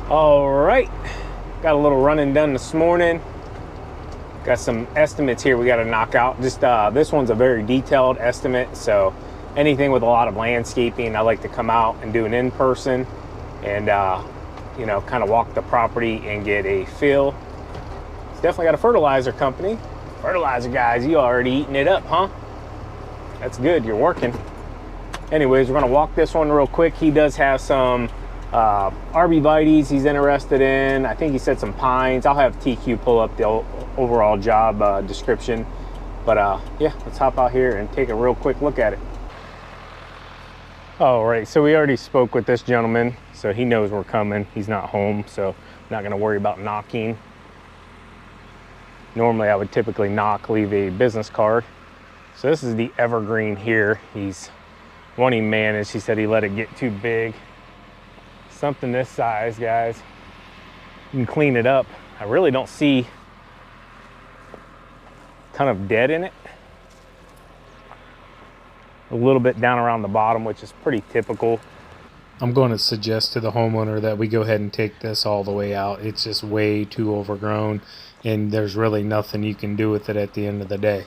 All right, got a little running done this morning. Got some estimates here we got to knock out. Just this one's a very detailed estimate, so anything with a lot of landscaping, I like to come out and do an in-person and you know, kind of walk the property and get a feel. It's definitely got a fertilizer company. Fertilizer guys, you already eating it up, huh? That's good, you're working. Anyways, we're gonna walk this one real quick. He does have some arborvitaes he's interested in. I think he said some pines. I'll have TQ pull up the overall job description. But yeah, let's hop out here and take a real quick look at it. All right, so we already spoke with this gentleman, so he knows we're coming. He's not home, so not gonna worry about knocking. Normally I would typically knock, leave a business card. So this is the evergreen here. He's wanting managed. He said he let it get too big. Something this size, guys, you can clean it up. I really don't see a ton of dead in it. A little bit down around the bottom, which is pretty typical. I'm going to suggest to the homeowner that we go ahead and take this all the way out. It's just way too overgrown, and there's really nothing you can do with it at the end of the day.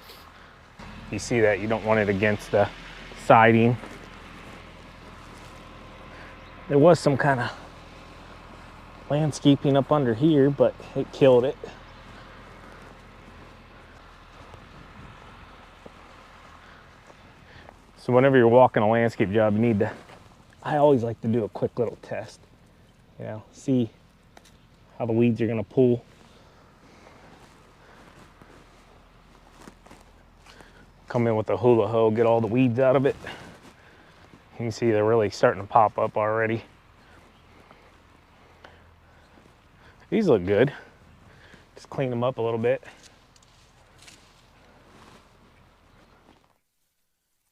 You see that? You don't want it against the siding. There was some kind of landscaping up under here, but it killed it. So whenever you're walking a landscape job, you need to, I always like to do a quick little test. You know, see how the weeds are gonna pull. Come in with a hula hoe, get all the weeds out of it. You can see they're really starting to pop up already. These look good. Just clean them up a little bit.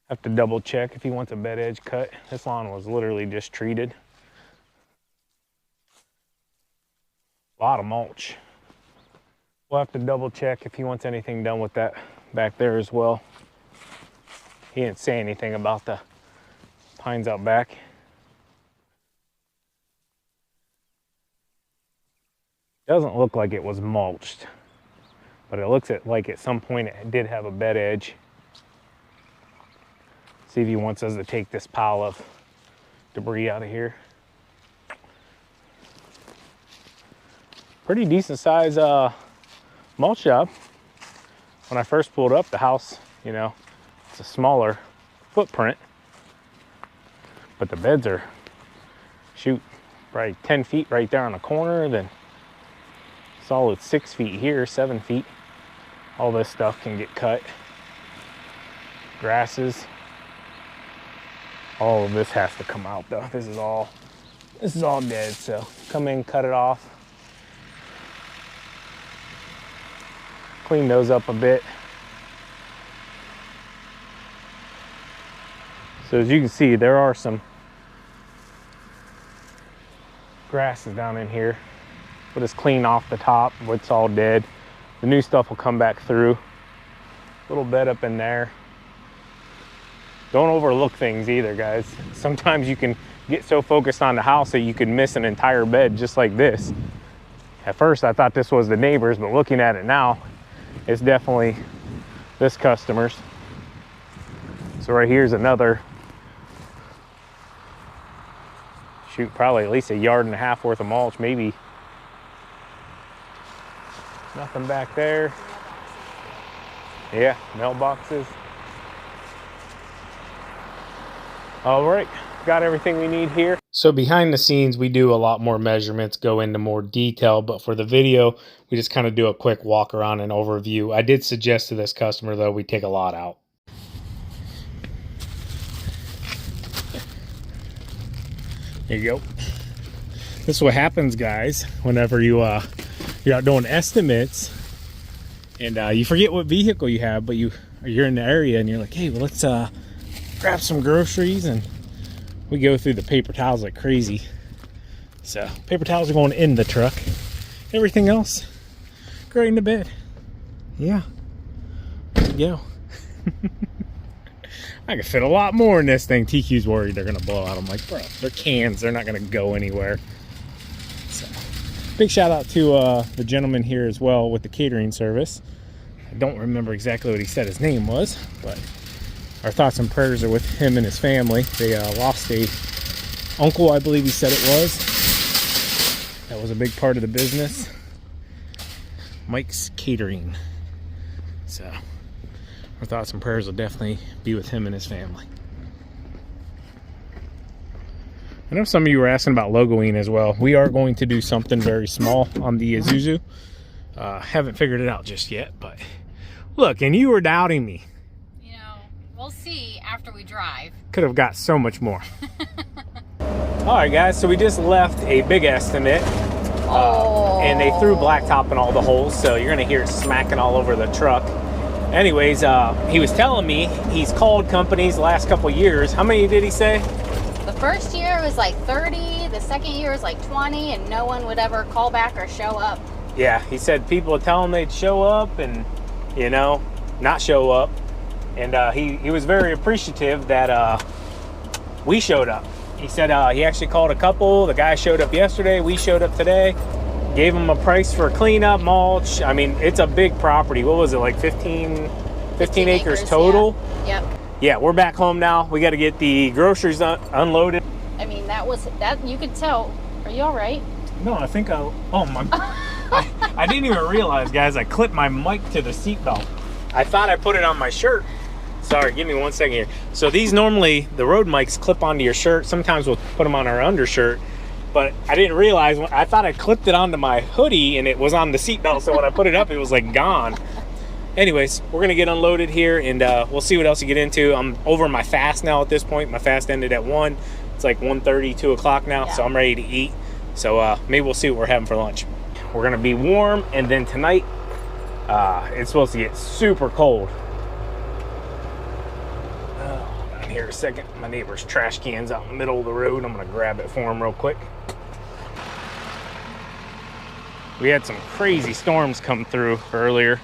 Have to double check if he wants a bed edge cut. This lawn was literally just treated. A lot of mulch. We'll have to double check if he wants anything done with that back there as well. He didn't say anything about the pines out back. Doesn't look like it was mulched, but it looks like at some point it did have a bed edge. See if he wants us to take this pile of debris out of here. Pretty decent size mulch job. When I first pulled up the house, you know, it's a smaller footprint, but the beds are, shoot, probably 10 feet right there on the corner, then solid 6 feet here, 7 feet. All this stuff can get cut. Grasses. All of this has to come out though. This is all dead, so come in, cut it off. Clean those up a bit. So as you can see, there are some grasses down in here. We'll just clean off the top, what's all dead. The new stuff will come back through. Little bed up in there. Don't overlook things either, guys. Sometimes you can get so focused on the house that you can miss an entire bed just like this. At first I thought this was the neighbor's, but looking at it now, it's definitely this customer's. So right here's another, shoot, probably at least 1.5 yards worth of mulch, maybe. Nothing back there. Yeah, mailboxes. All right, got everything we need here. So behind the scenes, we do a lot more measurements, go into more detail, but for the video, we just kind of do a quick walk around and overview. I did suggest to this customer though, we take a lot out. There you go. This is what happens, guys, whenever you're out doing estimates and you forget what vehicle you have, but you're in the area and you're like, hey, well, let's grab some groceries, and we go through the paper towels like crazy. So paper towels are going in the truck. Everything else, go right into bed. Yeah, there you go. I could fit a lot more in this thing. TQ's worried they're gonna blow out. I'm like, bro, they're cans, they're not gonna go anywhere. So Big shout out to the gentleman here as well with the catering service. I don't remember exactly what he said his name was, but our thoughts and prayers are with him and his family. They lost a uncle, I believe he said it was. That was a big part of the business. Mike's Catering. So our thoughts and prayers will definitely be with him and his family. I know some of you were asking about logoing as well. We are going to do something very small on the Isuzu. Haven't figured it out just yet, but look, and you were doubting me. You know, we'll see after we drive. Could have got so much more. All right, guys, so we just left a big estimate. And they threw blacktop in all the holes, so you're gonna hear it smacking all over the truck. Anyways, he was telling me he's called companies the last couple years. How many did he say? The first year was like 30, the second year was like 20, and no one would ever call back or show up. Yeah, he said people would tell him they'd show up and, you know, not show up. And he was very appreciative that we showed up. He said he actually called a couple. The guy showed up yesterday. We showed up today. Gave him a price for cleanup, mulch. I mean, it's a big property. What was it, like 15 acres total? Yeah. Yep. Yeah, we're back home now. We got to get the groceries unloaded. I mean, that you could tell. Are you all right? No, I think oh my, I didn't even realize, guys, I clipped my mic to the seatbelt. I thought I put it on my shirt. Sorry, give me 1 second here. So these normally, the road mics clip onto your shirt. Sometimes we'll put them on our undershirt. But I didn't realize, I thought I clipped it onto my hoodie and it was on the seatbelt. So when I put it up, it was like gone. Anyways, we're gonna get unloaded here and we'll see what else you get into. I'm over my fast now at this point. My fast ended at 1. It's like 1:30, 2 o'clock now, yeah. So I'm ready to eat. So maybe we'll see what we're having for lunch. We're gonna be warm, and then tonight, it's supposed to get super cold. Down here a second. My neighbor's trash can's out in the middle of the road. I'm gonna grab it for him real quick. We had some crazy storms come through earlier.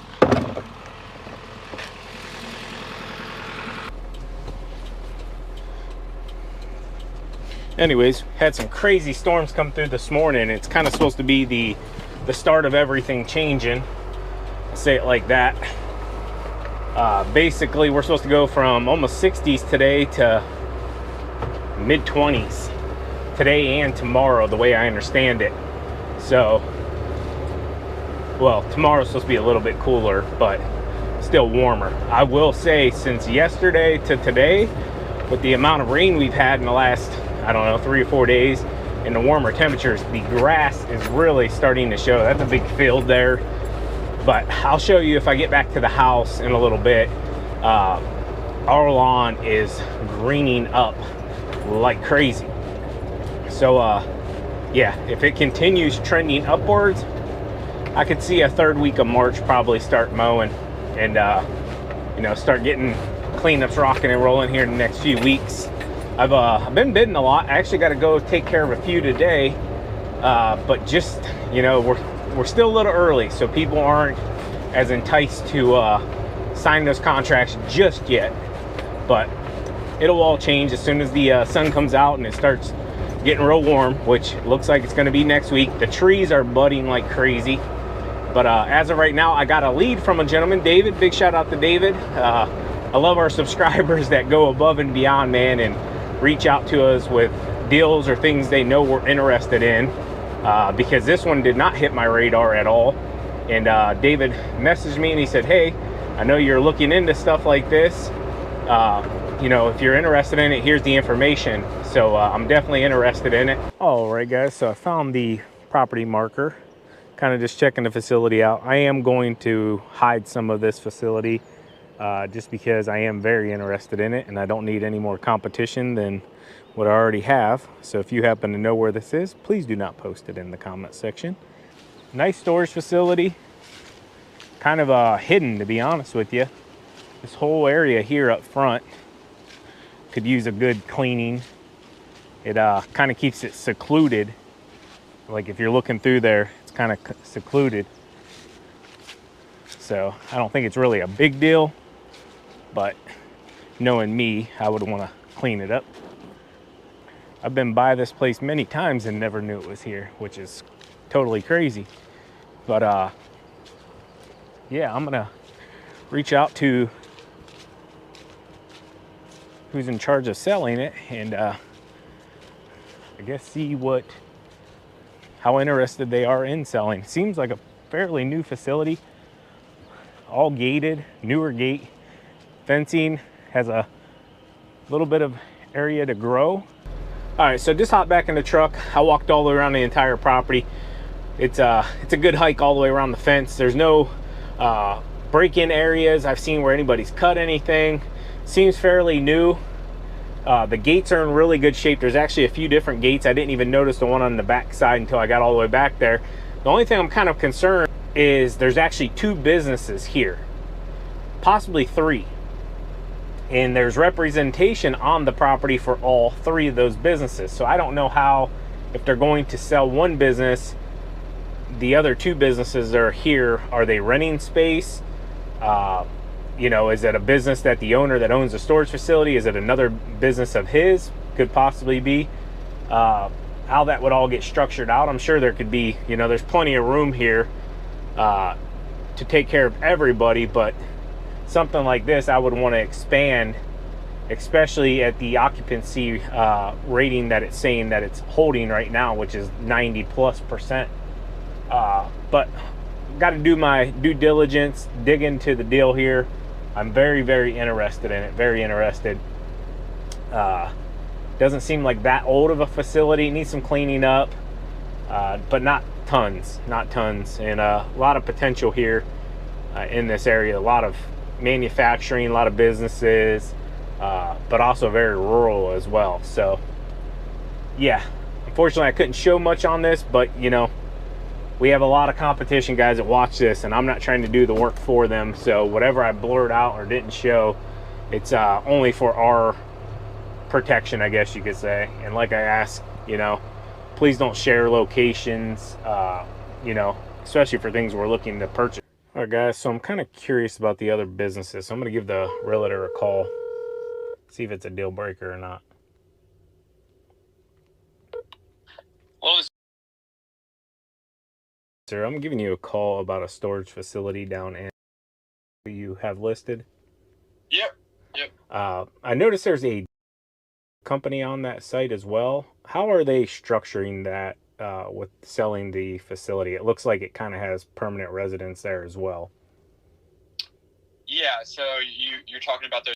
Anyways, had some crazy storms come through this morning. It's kind of supposed to be the start of everything changing. I'll say it like that. Basically, we're supposed to go from almost 60s today to mid-20s today and tomorrow, the way I understand it. So, well, tomorrow's supposed to be a little bit cooler, but still warmer. I will say, since yesterday to today, with the amount of rain we've had in the last, I don't know, 3 or 4 days, and the warmer temperatures, the grass is really starting to show. That's a big field there. But I'll show you if I get back to the house in a little bit. Our lawn is greening up like crazy. So yeah, if it continues trending upwards, I could see a 3rd week of March probably start mowing and you know, start getting cleanups rocking and rolling here in the next few weeks. I've been bidding a lot. I actually got to go take care of a few today, but just, you know, we're still a little early, so people aren't as enticed to sign those contracts just yet. But it'll all change as soon as the sun comes out and it starts getting real warm, which looks like it's going to be next week. The trees are budding like crazy. But as of right now, I got a lead from a gentleman, David. Big shout out to David. I love our subscribers that go above and beyond, man, and reach out to us with deals or things they know we're interested in, because this one did not hit my radar at all. And David messaged me and he said, hey, I know you're looking into stuff like this. You know, if you're interested in it, here's the information. So I'm definitely interested in it. All right, guys, so I found the property marker, kind of just checking the facility out. I am going to hide some of this facility just because I am very interested in it and I don't need any more competition than what I already have. So if you happen to know where this is, please do not post it in the comment section. Nice storage facility, kind of hidden, to be honest with you. This whole area here up front could use a good cleaning. It kind of keeps it secluded. Like if you're looking through there, it's kind of secluded. So I don't think it's really a big deal, but knowing me, I would want to clean it up. I've been by this place many times and never knew it was here, which is totally crazy. But yeah, I'm gonna reach out to who's in charge of selling it and I guess see how interested they are in selling. Seems like a fairly new facility, all gated, newer gate fencing, has a little bit of area to grow. All right, so just hop back in the truck. I walked all the way around the entire property. It's a good hike all the way around the fence. There's no break-in areas I've seen where anybody's cut anything. Seems fairly new. The gates are in really good shape. There's actually a few different gates. I didn't even notice the one on the back side until I got all the way back there. The only thing I'm kind of concerned is there's actually 2 businesses here, possibly 3. And there's representation on the property for all 3 of those businesses. So I don't know how, if they're going to sell one business, the other 2 businesses that are here, are they renting space? You know, is it a business that the owner that owns the storage facility? Is it another business of his? Could possibly be. How that would all get structured out, I'm sure there could be, you know, there's plenty of room here to take care of everybody, but something like this I would want to expand, especially at the occupancy rating that it's saying that it's holding right now, which is 90+%. But got to do my due diligence, dig into the deal here. I'm very, very interested in it, very interested. Doesn't seem like that old of a facility. Needs some cleaning up, but not tons, and a lot of potential here in this area. A lot of manufacturing, a lot of businesses, but also very rural as well. So yeah, unfortunately I couldn't show much on this, but you know, we have a lot of competition guys that watch this, and I'm not trying to do the work for them. So whatever I blurred out or didn't show, it's only for our protection, I guess you could say. And like I asked, you know, please don't share locations, you know, especially for things we're looking to purchase. All right, guys, so I'm kind of curious about the other businesses. So I'm going to give the realtor a call, see if it's a deal breaker or not. Well, Sir, I'm giving you a call about a storage facility down in you have listed. Yep. I noticed there's a company on that site as well. How are they structuring that with selling the facility? It looks like it kind of has permanent residents there as well. Yeah, so you're talking about those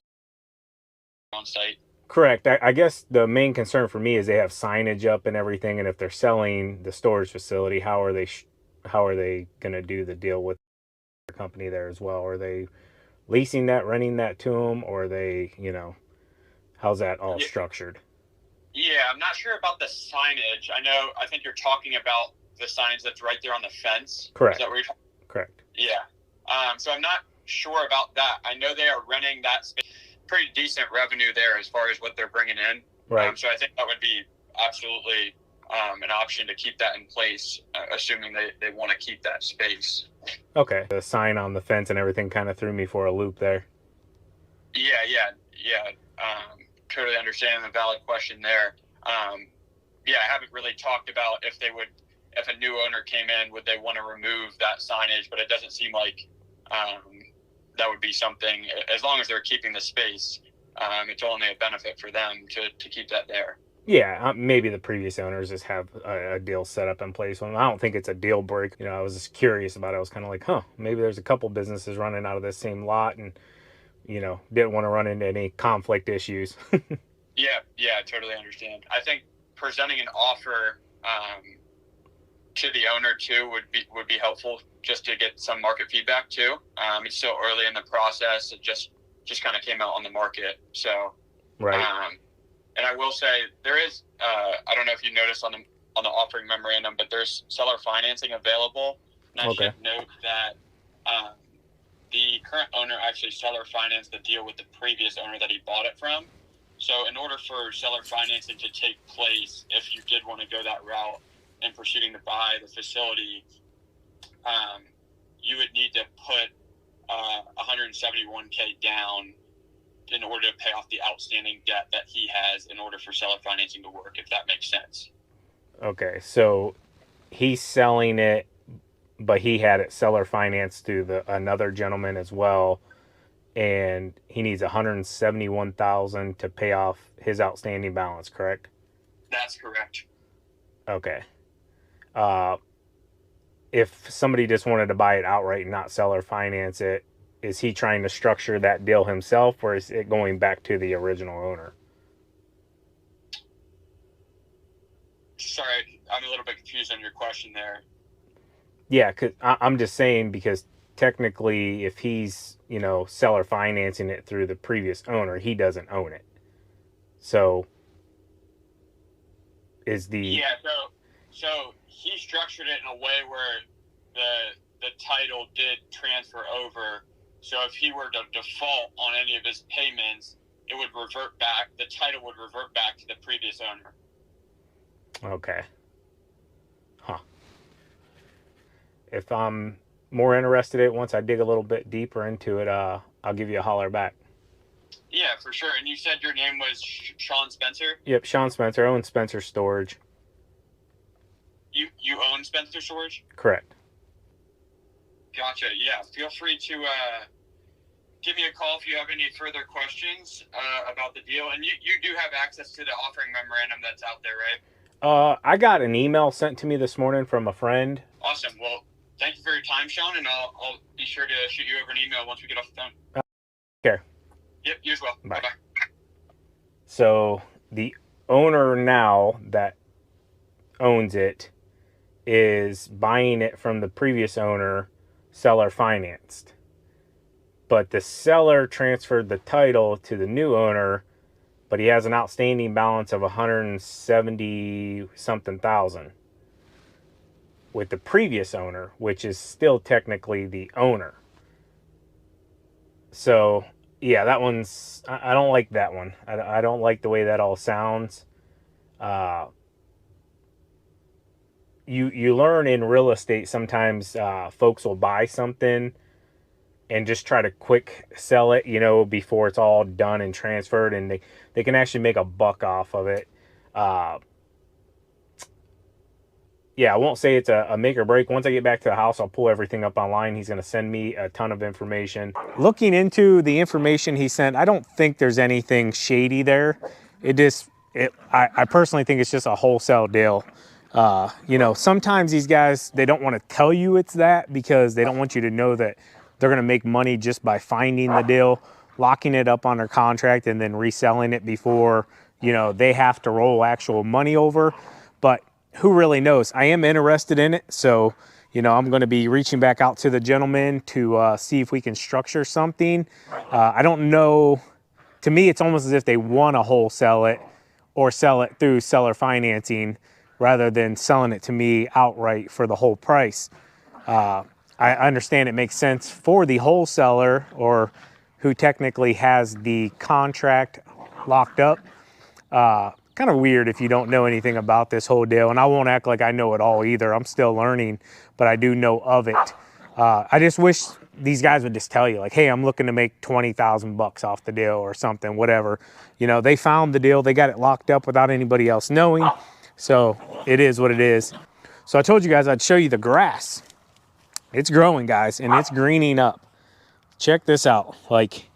on site. Correct. I guess the main concern for me is they have signage up and everything, and if they're selling the storage facility, how are they going to do the deal with the company there as well? Are they leasing that, renting that to them, or are they, you know, how's that all structured? Yeah, I'm not sure about the signage. I think you're talking about the signage that's right there on the fence. Correct. Is that what you're talking about? Correct. Yeah. So I'm not sure about that. I know they are renting that space. Pretty decent revenue there as far as what they're bringing in. Right. So I think that would be absolutely an option to keep that in place, assuming they want to keep that space. Okay. The sign on the fence and everything kind of threw me for a loop there. Yeah. Totally understand the valid question there. Yeah, I haven't really talked about if a new owner came in, would they want to remove that signage? But it doesn't seem like that would be something, as long as they're keeping the space, it's only a benefit for them to keep that there. Yeah, maybe the previous owners just have a deal set up in place. Well, I don't think it's a deal break. You know, I was just curious about it. I was kind of like, maybe there's a couple businesses running out of this same lot and, you know, didn't want to run into any conflict issues. Yeah, I totally understand. I think presenting an offer to the owner too would be helpful, just to get some market feedback too. It's still early in the process. It just kind of came out on the market. So, right. And I will say there is, I don't know if you noticed on the offering memorandum, but there's seller financing available. And I should note that the current owner actually seller financed the deal with the previous owner that he bought it from. So in order for seller financing to take place, if you did want to go that route and proceeding to buy the facility, you would need to put $171K down in order to pay off the outstanding debt that he has in order for seller financing to work, if that makes sense. Okay, so he's selling it, but he had it seller financed through another gentleman as well, and he needs $171,000 to pay off his outstanding balance, correct? That's correct. Okay. If somebody just wanted to buy it outright and not seller finance it, is he trying to structure that deal himself, or is it going back to the original owner? Sorry, I'm a little bit confused on your question there. Yeah, cause I'm just saying, because technically if he's, you know, seller financing it through the previous owner, he doesn't own it. So is the... Yeah, so he structured it in a way where the title did transfer over. So if he were to default on any of his payments, it would revert back, the title would revert back to the previous owner. Okay. Huh. If I'm more interested in it, once I dig a little bit deeper into it, I'll give you a holler back. Yeah, for sure. And you said your name was Sean Spencer? Yep, Sean Spencer. I own Spencer Storage. You own Spencer Storage? Correct. Gotcha. Yeah, feel free to give me a call if you have any further questions about the deal. And you do have access to the offering memorandum that's out there, right? I got an email sent to me this morning from a friend. Awesome. Well, thank you for your time, Sean, and I'll be sure to shoot you over an email once we get off the phone. Okay. Yep, you as well. Bye. Bye-bye. So the owner now that owns it is buying it from the previous owner, seller financed. But the seller transferred the title to the new owner, but he has an outstanding balance of 170 something thousand with the previous owner, which is still technically the owner. So yeah, that one's, I don't like that one. I don't like the way that all sounds. You learn in real estate sometimes folks will buy something and just try to quick sell it, you know, before it's all done and transferred, and they can actually make a buck off of it. Yeah, I won't say it's a make or break. Once I get back to the house, I'll pull everything up online. He's going to send me a ton of information. Looking into the information he sent, I don't think there's anything shady there. I personally think it's just a wholesale deal. You know, sometimes these guys, they don't want to tell you it's that because they don't want you to know that they're going to make money just by finding the deal, locking it up on their contract, and then reselling it before, you know, they have to roll actual money over. But who really knows? I am interested in it. So, you know, I'm going to be reaching back out to the gentleman to see if we can structure something. I don't know. To me, it's almost as if they want to wholesale it or sell it through seller financing rather than selling it to me outright for the whole price. I understand it makes sense for the wholesaler, or who technically has the contract locked up. Kind of weird if you don't know anything about this whole deal, and I won't act like I know it all either. I'm still learning, but I do know of it. I just wish these guys would just tell you, like, hey, I'm looking to make 20,000 bucks off the deal or something, whatever. You know, they found the deal, they got it locked up without anybody else knowing. So it is what it is. So I told you guys I'd show you the grass. It's growing, guys, and it's greening up. Check this out. Like,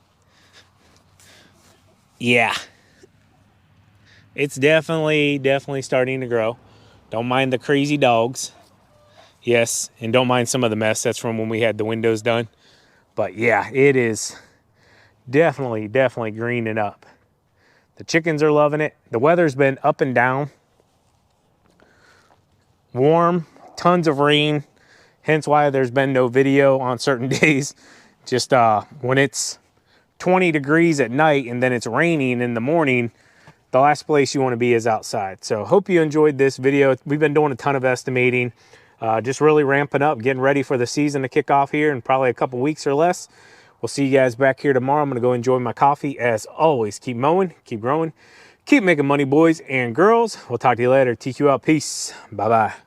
yeah. It's definitely starting to grow. Don't mind the crazy dogs. Yes, and don't mind some of the mess. That's from when we had the windows done. But yeah, it is definitely greening up. The chickens are loving it. The weather's been up and down. Warm, tons of rain. Hence why there's been no video on certain days. Just when it's 20 degrees at night and then it's raining in the morning, the last place you want to be is outside. So hope you enjoyed this video. We've been doing a ton of estimating, just really ramping up, getting ready for the season to kick off here in probably a couple weeks or less. We'll see you guys back here tomorrow. I'm going to go enjoy my coffee. As always, keep mowing, keep growing, keep making money, boys and girls. We'll talk to you later. TQ out. Peace. Bye-bye.